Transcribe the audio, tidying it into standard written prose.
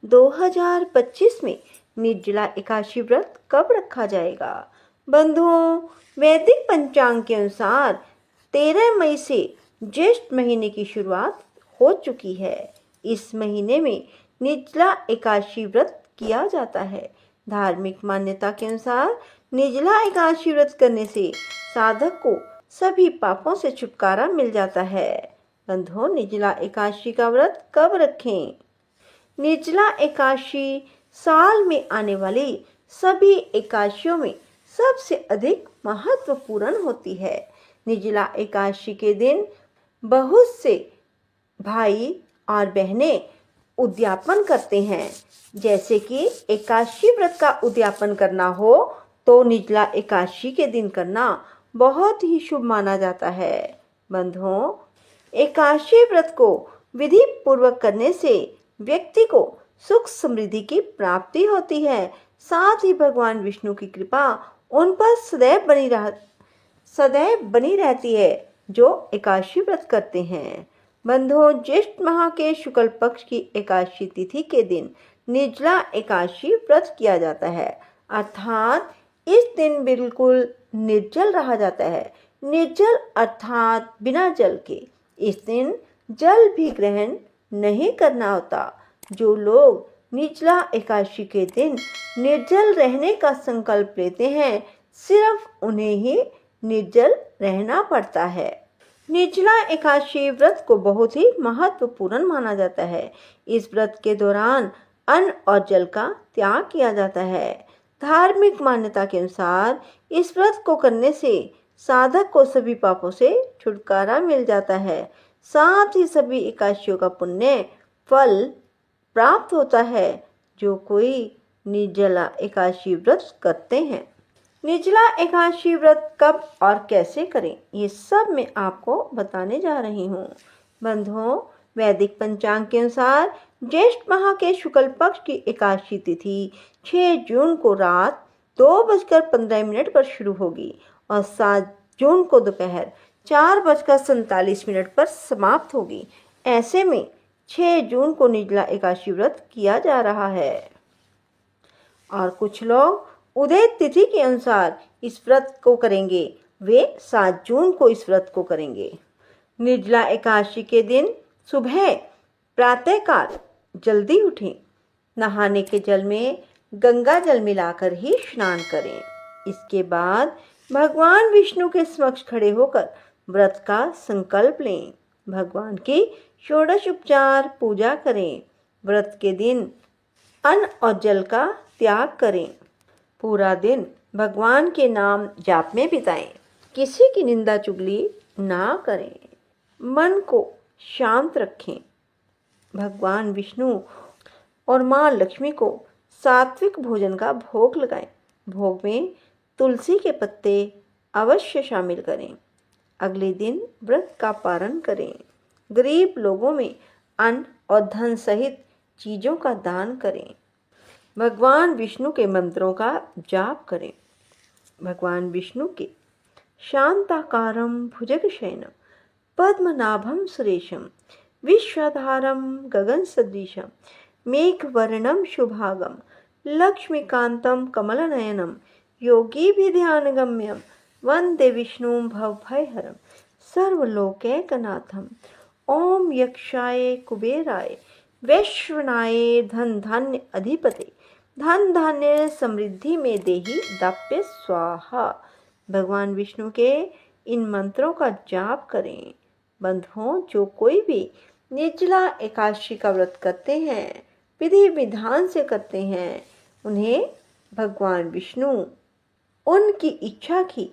2025 में निर्जला एकादशी व्रत कब रखा जाएगा? बंधुओं, वैदिक पंचांग के अनुसार 13 मई से ज्येष्ठ महीने की शुरुआत हो चुकी है। इस महीने में निर्जला एकादशी व्रत किया जाता है। धार्मिक मान्यता के अनुसार निर्जला एकादशी व्रत करने से साधक को सभी पापों से छुटकारा मिल जाता है। बंधुओं, निर्जला एकादशी का व्रत कब रखें? निर्जला एकादशी साल में आने वाली सभी एकादशियों में सबसे अधिक महत्वपूर्ण होती है। निर्जला एकादशी के दिन बहुत से भाई और बहनें उद्यापन करते हैं। जैसे कि एकादशी व्रत का उद्यापन करना हो तो निर्जला एकादशी के दिन करना बहुत ही शुभ माना जाता है। बंधुओं, एकादशी व्रत को विधि पूर्वक करने से व्यक्ति को सुख समृद्धि की प्राप्ति होती है। साथ ही भगवान विष्णु की कृपा उन पर सदैव बनी रहती है जो एकादशी व्रत करते हैं। बंधुओं, ज्येष्ठ माह के शुक्ल पक्ष की एकादशी तिथि के दिन निर्जला एकादशी व्रत किया जाता है, अर्थात इस दिन बिल्कुल निर्जल रहा जाता है। निर्जल अर्थात बिना जल के। इस दिन जल भी ग्रहण नहीं करना होता। जो लोग निर्जला एकादशी के दिन निर्जल रहने का संकल्प लेते हैं, सिर्फ उन्हें ही निर्जल रहना पड़ता है। निर्जला एकादशी व्रत को बहुत ही महत्वपूर्ण माना जाता है। इस व्रत के दौरान अन्न और जल का त्याग किया जाता है। धार्मिक मान्यता के अनुसार इस व्रत को करने से साधक को सभी पापों से छुटकारा मिल जाता है। साथ ही सभी एकादशियों का पुण्य फल प्राप्त होता है जो कोई निर्जला एकादशी व्रत करते हैं। निर्जला एकादशी व्रत कब और कैसे करें, ये सब मैं आपको बताने जा रही हूँ। बंधुओं, वैदिक पंचांग के अनुसार ज्येष्ठ माह के शुक्ल पक्ष की एकादशी तिथि 6 जून को रात 2:15 पर शुरू होगी और 7 जून को दोपहर 4:47 पर समाप्त होगी। ऐसे में 6 जून को निर्जला एकादशी व्रत किया जा रहा है और कुछ लोग उदय तिथि के अनुसार इस व्रत को करेंगे। वे 7 जून को इस व्रत को करेंगे। निर्जला एकादशी के दिन सुबह प्रातःकाल जल्दी उठें। नहाने के जल में गंगा जल मिलाकर ही स्नान करें। इसके बाद भगवान विष्णु के समक्ष खड़े होकर व्रत का संकल्प लें। भगवान की षोडश उपचार पूजा करें। व्रत के दिन अन्न और जल का त्याग करें। पूरा दिन भगवान के नाम जाप में बिताएं। किसी की निंदा चुगली ना करें। मन को शांत रखें। भगवान विष्णु और माँ लक्ष्मी को सात्विक भोजन का भोग लगाएं। भोग में तुलसी के पत्ते अवश्य शामिल करें। अगले दिन व्रत का पारण करें। गरीब लोगों में अन्न और धन सहित चीज़ों का दान करें। भगवान विष्णु के मंत्रों का जाप करें। भगवान विष्णु के शांताकारं भुजगशयनं पद्मनाभं सुरेशं विश्वाधारं गगनसदृशं मेघवर्णं शुभांगं लक्ष्मीकान्तं कमलनयनं योगिभिर्ध्यानगम्यं वन्दे विष्णुं भवभयहरं सर्वलोकैकनाथं। ओम यक्षाय कुबेराय वैश्वनाय धन धान्य अधिपते धन धान्य समृद्धि में देहि दाप्य स्वाहा। भगवान विष्णु के इन मंत्रों का जाप करें। बंधुओं, जो कोई भी निर्जला एकादशी का व्रत करते हैं, विधि विधान से करते हैं, उन्हें भगवान विष्णु उनकी इच्छा की